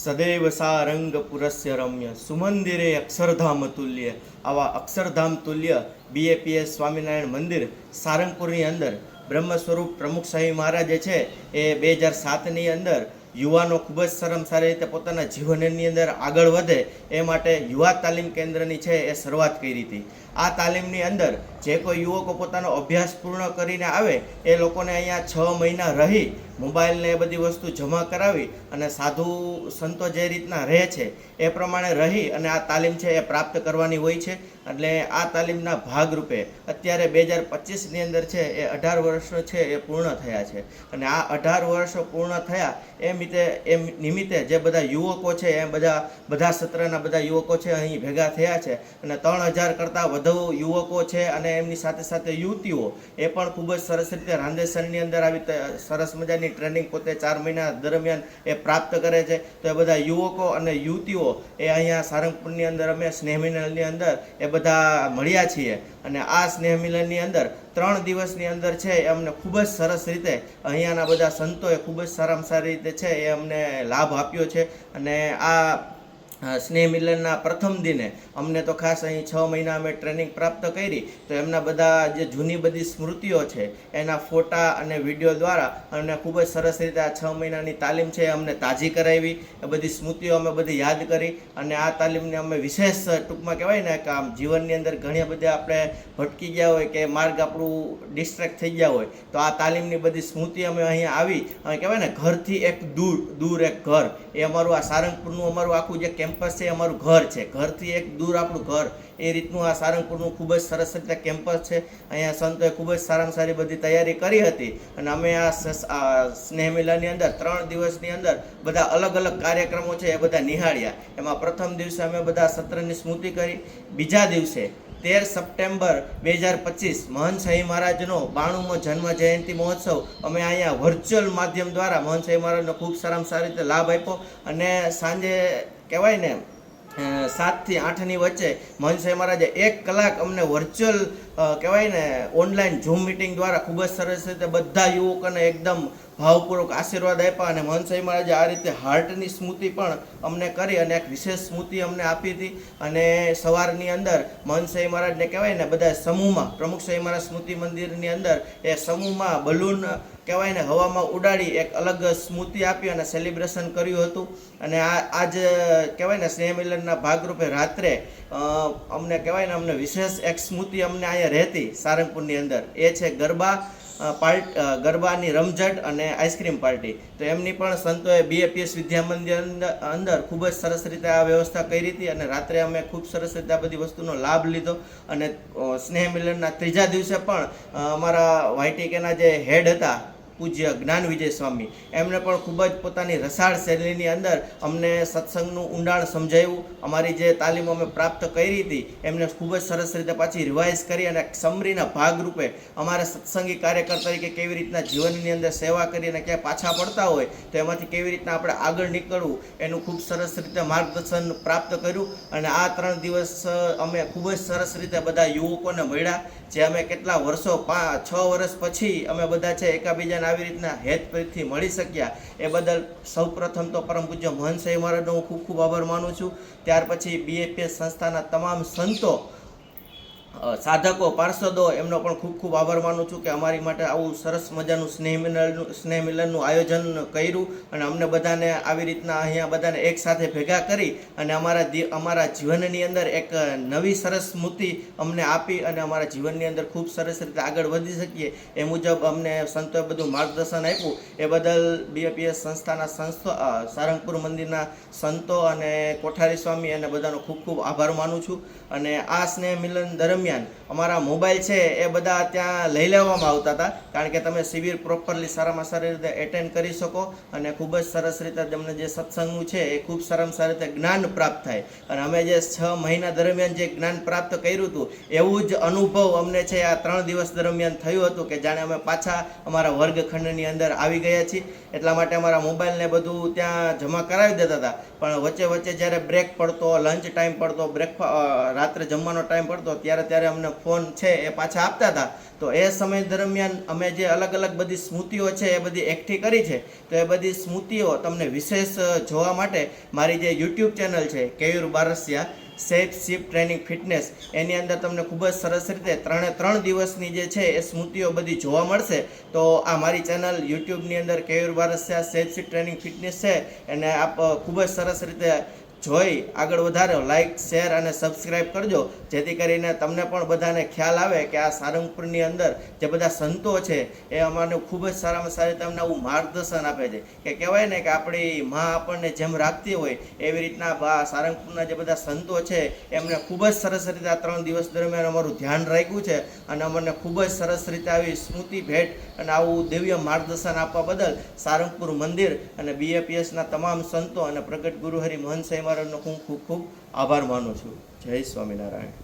સદૈવ સા રંગ પુરસ્ય રમ્ય સુમંદિરે અક્ષરધામ તુલ્ય. આવા અક્ષરધામ તુલ્ય બીએપીએસ સ્વામિનારાયણ મંદિર સારંગપુરની અંદર બ્રહ્મ સ્વરૂપ પ્રમુખ સ્વામી મહારાજ જે છે એ 2007ની અંદર યુવાનો ખૂબ જ સારી રીતે પોતાના જીવનની અંદર આગળ વધે એ માટે યુવા તાલીમ કેન્દ્રની છે એ શરૂઆત કરી હતી. આ તાલીમની અંદર જે કોઈ યુવકો પોતાનો અભ્યાસ પૂર્ણ કરીને આવે એ લોકોને અહીંયા 6 મહિના રહી મોબાઈલને એ બધી વસ્તુ જમા કરાવી અને સાધુ સંતો જે રીતના રહે છે એ પ્રમાણે રહી અને આ તાલીમ છે એ પ્રાપ્ત કરવાની હોય છે. એટલે આ તાલીમના ભાગરૂપે અત્યારે 2025ની અંદર છે એ 18 વર્ષ છે એ પૂર્ણ થયા છે. અને આ 18 વર્ષો પૂર્ણ થયા એ નિમિત્તે જે બધા યુવકો છે એ બધા સત્રના બધા યુવકો છે અહીં ભેગા થયા છે અને 3000 કરતાં વધુ યુવકો છે અને એમની સાથે સાથે યુવતીઓ એ પણ ખૂબ જ સરસ રીતે રાંદેસરની અંદર આવી સરસ મજાની ટ્રેનિંગ પોતે 4 મહિના દરમિયાન એ પ્રાપ્ત કરે છે. તો એ બધા યુવકો અને યુવતીઓ એ અહીંયા સારંગપુરની અંદર અમે સ્નેહ મિલનની અંદર એ બધા મળ્યા છીએ અને આ સ્નેહ મિલનની અંદર 3 દિવસની અંદર છે એ અમને ખૂબ જ સરસ રીતે અહીંયાના બધા સંતોએ ખૂબ જ સારામાં સારી રીતે છે એ અમને લાભ આપ્યો છે. અને આ સ્નેહ મિલનના પ્રથમ દિને અમને તો ખાસ અહીં 6 મહિના અમે ટ્રેનિંગ પ્રાપ્ત કરી તો એમના બધા જે જૂની બધી સ્મૃતિઓ છે એના ફોટા અને વિડીયો દ્વારા અમને ખૂબ જ સરસ રીતે આ 6 મહિનાની તાલીમ છે અમને તાજી કરાવી. એ બધી સ્મૃતિઓ અમે બધી યાદ કરી અને આ તાલીમને અમે વિશેષ ટૂંકમાં કહેવાય ને કે આમ જીવનની અંદર ઘણી બધી આપણે ભટકી ગયા હોય કે માર્ગ આપણું ડિસ્ટ્રેક્ટ થઈ ગયા હોય તો આ તાલીમની બધી સ્મૃતિ અમે અહીંયા આવી અને કહેવાય ને ઘરથી એક દૂર એક ઘર એ અમારું આ સારંગપુરનું અમારું આખું જે કેમ્પસ છે અમારું ઘર છે. ઘરથી એક દૂર આપણું ઘર એ રીતનું આ સારંગપુરનું ખૂબ જ સરસ રીતે કેમ્પસ છે. અહીંયા સંતોએ ખૂબ જ સારામાં સારી બધી તૈયારી કરી હતી અને અમે આ સ્નેહ મેળાની અંદર 3 દિવસની અંદર બધા અલગ અલગ કાર્યક્રમો છે એ બધા નિહાળ્યા. એમાં પ્રથમ દિવસે અમે બધા સત્રની સ્મૃતિ કરી. બીજા દિવસે 13 સપ્ટેમ્બર 2025 મહંત સ્વામી મહારાજનો 92મો જન્મ જયંતિ મહોત્સવ અમે અહીંયા વર્ચ્યુઅલ માધ્યમ દ્વારા મહંત સ્વામી મહારાજનો ખૂબ સારામાં સારી રીતે લાભ આપ્યો અને સાંજે કહેવાય ને 7 થી 8ની વચ્ચે મહંત સ્વામી મહારાજે 1 કલાક અમને વર્ચ્યુઅલ કહેવાય ને ઓનલાઈન ઝૂમ મિટિંગ દ્વારા ખૂબ જ સરસ રીતે બધા યુવકોને એકદમ ભાવપૂર્વક આશીર્વાદ આપ્યા અને મહંત સ્વામી મહારાજે આ રીતે હાર્ટની સ્મૃતિ પણ અમને કરી અને એક વિશેષ સ્મૃતિ અમને આપી હતી. અને સવારની અંદર મહંત સ્વામી મહારાજને કહેવાય ને બધા સમૂહમાં પ્રમુખ સ્વામી મહારાજ સ્મૃતિ મંદિરની અંદર એ સમૂહમાં બલૂન કહેવાય ને હવામાં ઉડાડી એક અલગ સ્મૃતિ આપી અને સેલિબ્રેશન કર્યું હતું. અને આજ કહેવાય ને સ્નેહ મિલનના ભાગરૂપે રાત્રે અમને કહેવાય ને અમને વિશેષ એક સ્મૃતિ અમને અહીંયા રહેતી સારંગપુરની અંદર એ છે ગરબાની રમઝટ અને આઈસ્ક્રીમ પાર્ટી. તો એમની પણ સંતોએ બીએપીએસ વિદ્યા મંદિર અંદર ખૂબ જ સરસ રીતે આ વ્યવસ્થા કરી હતી અને રાત્રે અમે ખૂબ સરસ રીતે આ બધી વસ્તુનો લાભ લીધો. અને સ્નેહ મિલનના 3જા દિવસે પણ અમારા વાયટીકેના જે હેડ હતા પૂજ્ય જ્ઞાન વિજય સ્વામી એમને પણ ખૂબ જ પોતાની રસાળ શૈલીની અંદર અમને સત્સંગનું ઊંડાણ સમજાવ્યું. અમારી જે તાલીમ અમે પ્રાપ્ત કરી હતી એમને ખૂબ જ સરસ રીતે પાછી રિવાઇઝ કરી અને સમરીના ભાગરૂપે અમારે સત્સંગી કાર્યકર તરીકે કેવી રીતના જીવનની અંદર સેવા કરીને ક્યાંય પાછા પડતા હોય તો એમાંથી કેવી રીતના આપણે આગળ નીકળવું એનું ખૂબ સરસ રીતે માર્ગદર્શન પ્રાપ્ત કર્યું. અને આ 3 દિવસ અમે ખૂબ જ સરસ રીતે બધા યુવકોને મળ્યા જે અમે કેટલા વર્ષો 6 વર્ષ પછી અમે બધા છે એકાબીજાને આવી રીતના હેતપ્રીતથી મળી શક્યા એ બદલ સૌપ્રથમ તો પરમ પૂજ્ય મહંત સ્વામી મહારાજનો હું ખૂબ ખૂબ આભાર માનું છું. ત્યાર પછી બીએપીએસ સંસ્થાના તમામ સંતો સાધકો પાર્ષદો એમનો પણ ખૂબ ખૂબ આભાર માનું છું કે અમારી માટે આવું સરસ મજાનું સ્નેહ મિલનનું આયોજન કર્યું અને અમને બધાને આવી રીતના અહીંયા બધાને એક સાથે ભેગા કરી અને અમારા જીવનની અંદર એક નવી સરસ સ્મૃતિ અમને આપી અને અમારા જીવનની અંદર ખૂબ સરસ રીતે આગળ વધી શકીએ એ મુજબ અમને સંતોએ બધું માર્ગદર્શન આપ્યું. એ બદલ બીએપીએસ સંસ્થાના સારંગપુર મંદિરના સંતો અને કોઠારી સ્વામી અને બધાનો ખૂબ ખૂબ આભાર માનું છું. અને આ સ્નેહ મિલન દરમિયાન અમારા મોબાઈલ છે એ બધા ત્યાં લઈ લેવામાં આવતા હતા કારણ કે તમે શિબિર પ્રોપરલી સારામાં સારી રીતે એટેન્ડ કરી શકો અને ખૂબ જ સરસ રીતે તમને જે સત્સંગનું છે એ ખૂબ સારામાં સારી રીતે જ્ઞાન પ્રાપ્ત થાય. અને અમે જે 6 મહિના દરમિયાન જે જ્ઞાન પ્રાપ્ત કર્યું હતું એવું જ અનુભવ અમને છે આ 3 દિવસ દરમિયાન થયું હતું કે જાણે અમે પાછા અમારા વર્ગખંડની અંદર આવી ગયા છીએ. એટલા માટે અમારા મોબાઈલને બધું ત્યાં જમા કરાવી દેતા હતા પણ વચ્ચે જ્યારે બ્રેક પડતો લંચ ટાઈમ પડતો રાત્રે જમવાનો ટાઈમ પડતો ત્યારે ત્યારે અમને ફોન છે એ પાછા આપતા હતા. તો એ સમય દરમિયાન અમે જે અલગ અલગ બધી સ્મૃતિઓ છે એ બધી એકઠી કરી છે. તો એ બધી સ્મૃતિઓ તમને વિશેષ જોવા માટે મારી જે યુટ્યુબ ચેનલ છે Keyur Barasiya safe ship training fitness, એની અંદર તમને ખૂબ જ સરસ રીતે 3 દિવસની જે છે એ સ્મૃતિઓ બધી જોવા મળશે. તો આ મારી ચેનલ યુટ્યુબની અંદર Keyur Barasiya safe ship training fitness છે, એને આપ ખૂબ જ સરસ રીતે જોઈ આગળ વધારો. લાઇક, શેર અને સબસ્ક્રાઈબ કરજો, જેથી કરીને તમને પણ બધાને ખ્યાલ આવે કે આ સારંગપુરની અંદર જે બધા સંતો છે એ અમારે ખૂબ જ સારામાં સારી રીતે અમને આવું માર્ગદર્શન આપે છે કે કહેવાય ને કે આપણી માં આપણને જેમ રાખતી હોય એવી રીતના સારંગપુરના જે બધા સંતો છે એમને ખૂબ જ સરસ રીતે આ 3 દિવસ દરમિયાન અમારું ધ્યાન રાખ્યું છે અને અમને ખૂબ જ સરસ રીતે આવી સ્મૃતિ ભેટ અને આવું દિવ્ય માર્ગદર્શન આપવા બદલ સારંગપુર મંદિર અને BAPSના તમામ સંતો અને પ્રગટ ગુરુહરિ મહંત સાહેબ મહારાજનો હું ખૂબ ખૂબ આભાર માનું છું. જય સ્વામિનારાયણ.